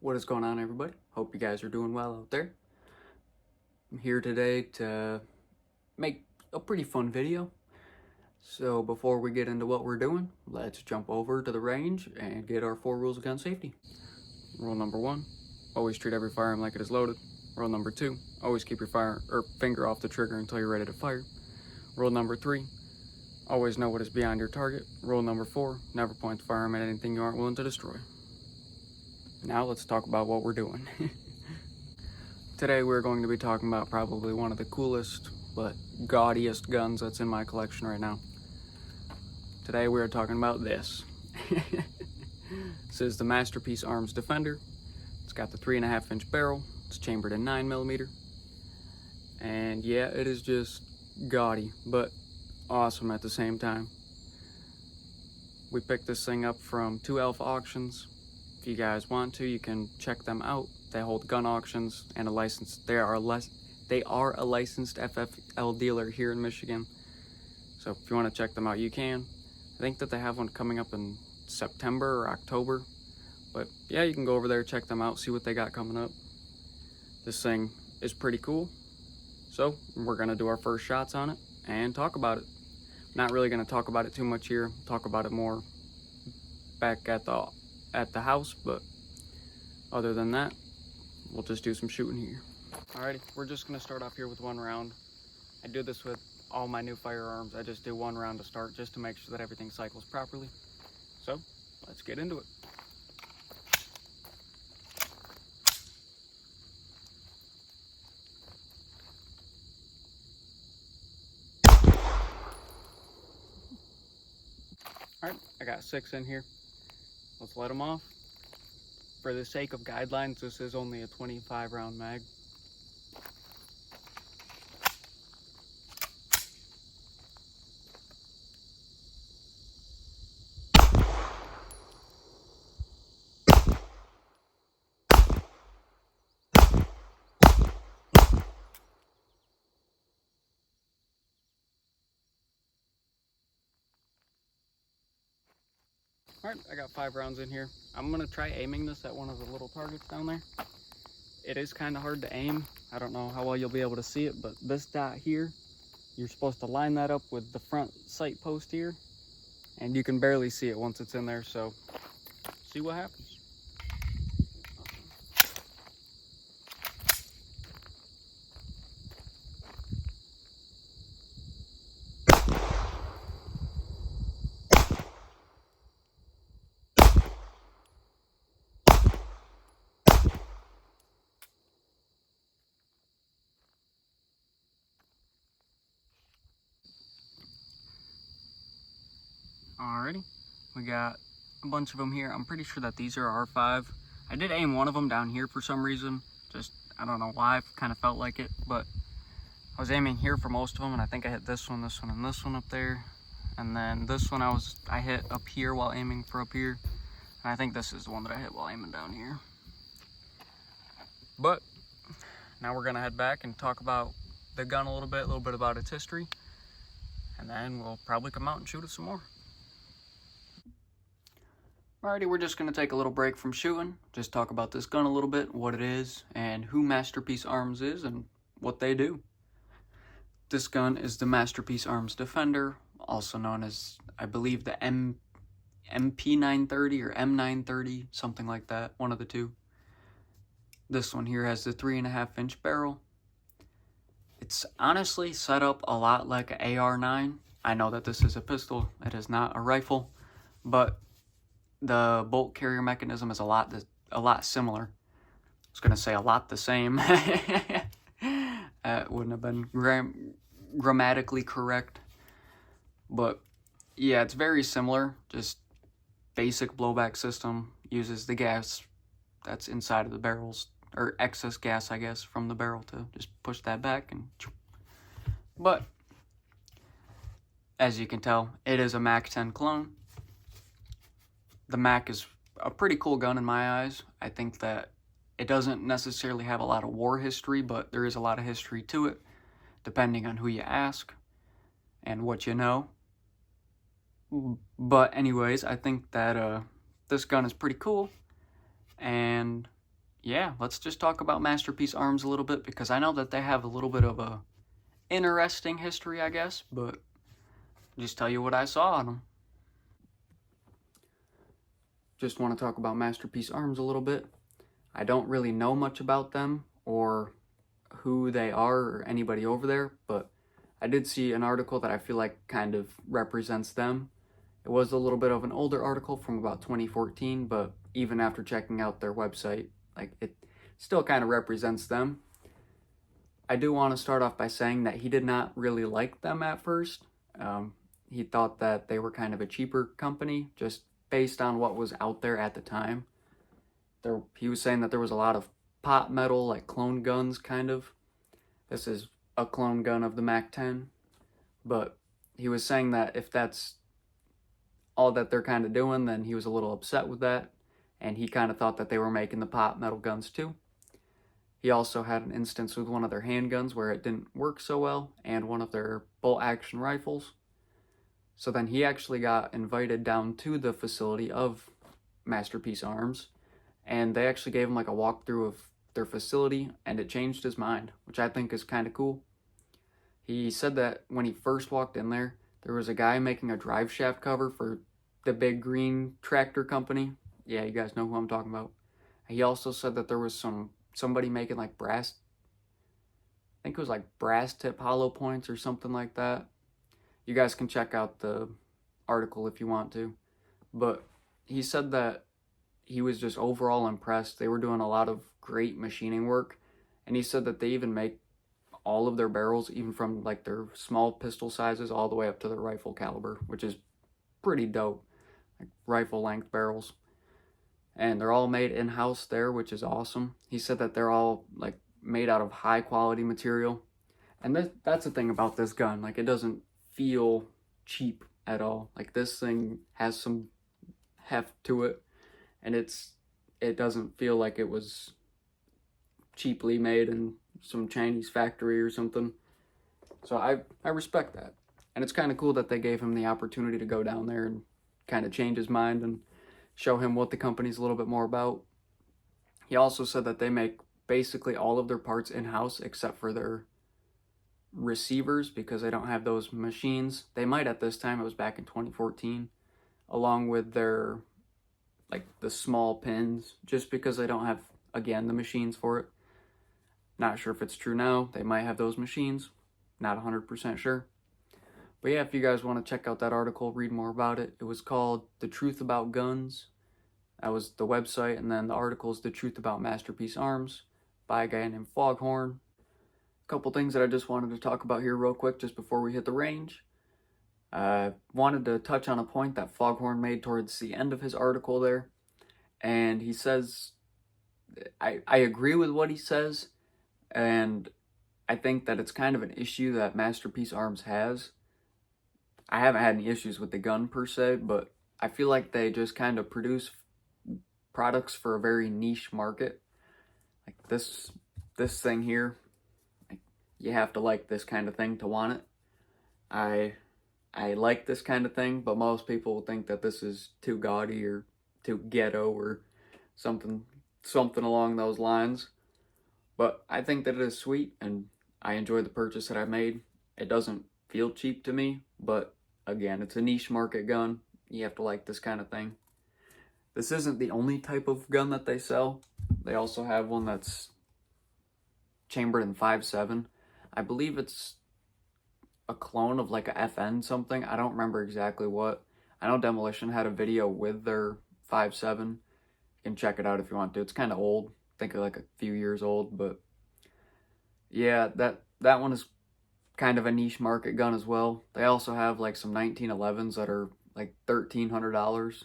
What is going on, everybody? Hope you guys are doing well out there. I'm here today to make a pretty fun video. So before we get into what we're doing, let's jump over to the range and get our 4 rules of gun safety. Rule number 1, always treat every firearm like it is loaded. Rule number 2, always keep your finger off the trigger until you're ready to fire. Rule number 3, always know what is beyond your target. Rule number 4, never point the firearm at anything you aren't willing to destroy. Now let's talk about what we're doing. Today we're going to be talking about probably one of the coolest but gaudiest guns that's in my collection right now. Today we're talking about this. This is the Masterpiece Arms Defender. It's got the 3.5-inch barrel. It's chambered in 9mm. And yeah, it is just gaudy, but awesome at the same time. We picked this thing up from 2 Alpha auctions. If you guys want to, you can check them out. They hold gun auctions and a license. They are a licensed FFL dealer here in Michigan. So if you want to check them out, you can. I think that they have one coming up in September or October. But yeah, you can go over there, check them out, see what they got coming up. This thing is pretty cool. So we're going to do our first shots on it and talk about it. Not really going to talk about it too much here. Talk about it more back at the house, but other than that, we'll just do some shooting here. Alrighty, we're just gonna start off here with 1 round. I do this with all my new firearms. I just do 1 round to start just to make sure that everything cycles properly. So let's get into it. Alright, I got 6 in here. Let's let them off. For the sake of guidelines, this is only a 25 round mag. Alright, I got 5 rounds in here. I'm going to try aiming this at one of the little targets down there. It is kind of hard to aim. I don't know how well you'll be able to see it, but this dot here, you're supposed to line that up with the front sight post here, and you can barely see it once it's in there, so see what happens. Alrighty, we got a bunch of them here. I'm pretty sure that these are R5. I did aim one of them down here for some reason. Just, I don't know why, I kind of felt like it, but I was aiming here for most of them, and I think I hit this one, and this one up there. And then this one I hit up here while aiming for up here. And I think this is the one that I hit while aiming down here. But now we're gonna head back and talk about the gun a little bit about its history. And then we'll probably come out and shoot it some more. Alrighty, we're just going to take a little break from shooting, just talk about this gun a little bit, what it is, and who Masterpiece Arms is, and what they do. This gun is the Masterpiece Arms Defender, also known as, I believe, the MP 930 or M930, something like that, one of the two. This one here has the 3.5-inch barrel. It's honestly set up a lot like an AR-9. I know that this is a pistol, it is not a rifle, but the bolt carrier mechanism is a lot similar. I was gonna say a lot the same. It wouldn't have been grammatically correct, but yeah, it's very similar. Just basic blowback system, uses the gas that's inside of the barrels, or excess gas, I guess, from the barrel to just push that back and. But as you can tell, it is a Mac 10 clone. The Mac is a pretty cool gun in my eyes. I think that it doesn't necessarily have a lot of war history, but there is a lot of history to it, depending on who you ask and what you know. But anyways, I think that this gun is pretty cool, and yeah, let's just talk about Masterpiece Arms a little bit, because I know that they have a little bit of a interesting history, I guess, but just tell you what I saw on them. Just want to talk about Masterpiece Arms a little bit. I don't really know much about them or who they are or anybody over there, but I did see an article that I feel like kind of represents them. It was a little bit of an older article from about 2014, but even after checking out their website, like, it still kind of represents them. I do want to start off by saying that he did not really like them at first. He thought that they were kind of a cheaper company, just based on what was out there at the time. He was saying that there was a lot of pot metal, like clone guns, kind of. This is a clone gun of the MAC-10, but he was saying that if that's all that they're kind of doing, then he was a little upset with that, and he kind of thought that they were making the pot metal guns too. He also had an instance with one of their handguns where it didn't work so well, and one of their bolt action rifles. So then he actually got invited down to the facility of Masterpiece Arms, and they actually gave him like a walkthrough of their facility, and it changed his mind, which I think is kind of cool. He said that when he first walked in there was a guy making a drive shaft cover for the big green tractor company. Yeah, you guys know who I'm talking about. He also said that there was somebody making like brass, I think it was like brass tip hollow points or something like that. You guys can check out the article if you want to. But he said that he was just overall impressed. They were doing a lot of great machining work. And he said that they even make all of their barrels, even from like their small pistol sizes all the way up to their rifle caliber, which is pretty dope. Like rifle length barrels. And they're all made in-house there, which is awesome. He said that they're all like made out of high quality material. And that's the thing about this gun. Like, it doesn't feel cheap at all. Like, this thing has some heft to it, and it doesn't feel like it was cheaply made in some Chinese factory or something. So I respect that. And it's kind of cool that they gave him the opportunity to go down there and kind of change his mind and show him what the company's a little bit more about. He also said that they make basically all of their parts in-house except for their receivers, because they don't have those machines. They might at this time, it was back in 2014, along with their, like, the small pins, just because they don't have, again, the machines for it. Not sure if it's true now. They might have those machines. Not 100% sure. But yeah, if you guys want to check out that article, read more about it. It was called The Truth About Guns. That was the website, and then the article is The Truth About Masterpiece Arms by a guy named Foghorn. A couple things that I just wanted to talk about here real quick just before we hit the range. I wanted to touch on a point that Foghorn made towards the end of his article there. And he says, I agree with what he says, and I think that it's kind of an issue that Masterpiece Arms has. I haven't had any issues with the gun per se, but I feel like they just kind of produce products for a very niche market. Like this thing here, like, you have to like this kind of thing to want it. I like this kind of thing, but most people will think that this is too gaudy or too ghetto or something along those lines. But I think that it is sweet, and I enjoy the purchase that I made. It doesn't feel cheap to me, but again, it's a niche market gun. You have to like this kind of thing. This isn't the only type of gun that they sell. They also have one that's chambered in 5.7. I believe it's a clone of like a FN something. I don't remember exactly what. I know Demolition had a video with their 5.7. You can check it out if you want to. It's kind of old. I think like a few years old, but yeah, that one is kind of a niche market gun as well. They also have like some 1911s that are like $1,300.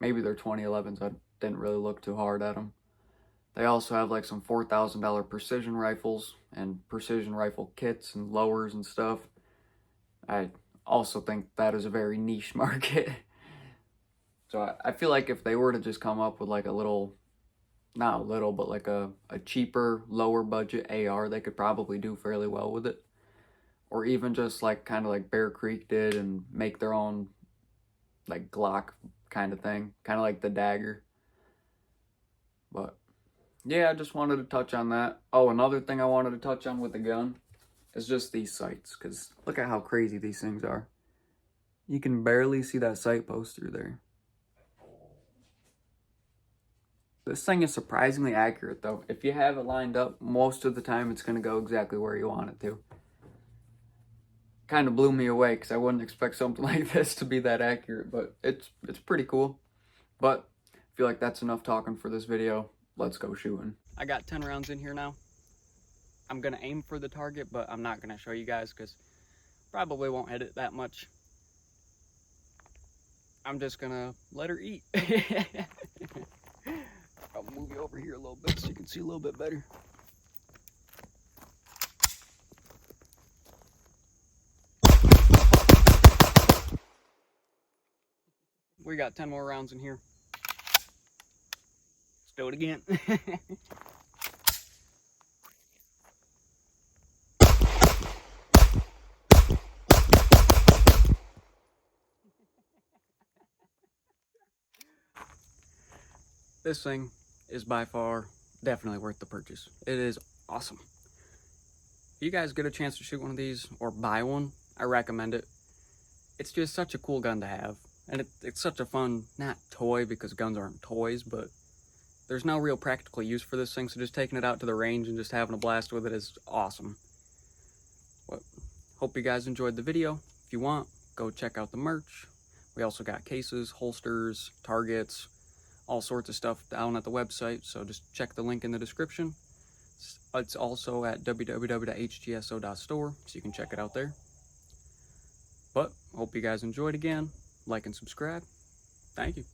Maybe they're 2011s. I didn't really look too hard at them. They also have like some $4,000 precision rifles and precision rifle kits and lowers and stuff. I also think that is a very niche market. So I feel like if they were to just come up with like a little, not a little, but like a cheaper, lower budget AR, they could probably do fairly well with it. Or even just like kind of like Bear Creek did and make their own like Glock kind of thing. Kind of like the Dagger. But yeah, I just wanted to touch on that. Oh, another thing I wanted to touch on with the gun is just these sights, because look at how crazy these things are. You can barely see that sight post through there. This thing is surprisingly accurate, though. If you have it lined up, most of the time it's going to go exactly where you want it to. Kind of blew me away, because I wouldn't expect something like this to be that accurate, but it's pretty cool. But I feel like that's enough talking for this video. Let's go shooting. I got 10 rounds in here now. I'm going to aim for the target, but I'm not going to show you guys because probably won't hit it that much. I'm just going to let her eat. I'll move you over here a little bit so you can see a little bit better. We got 10 more rounds in here. Let's do it again. This thing is by far definitely worth the purchase. It is awesome. If you guys get a chance to shoot one of these or buy one, I recommend it. It's just such a cool gun to have. And it's such a fun, not toy because guns aren't toys, but there's no real practical use for this thing, so just taking it out to the range and just having a blast with it is awesome. Well, hope you guys enjoyed the video. If you want, go check out the merch. We also got cases, holsters, targets, all sorts of stuff down at the website, so just check the link in the description. It's also at www.htso.store, so you can check it out there. But hope you guys enjoyed again. Like and subscribe. Thank you.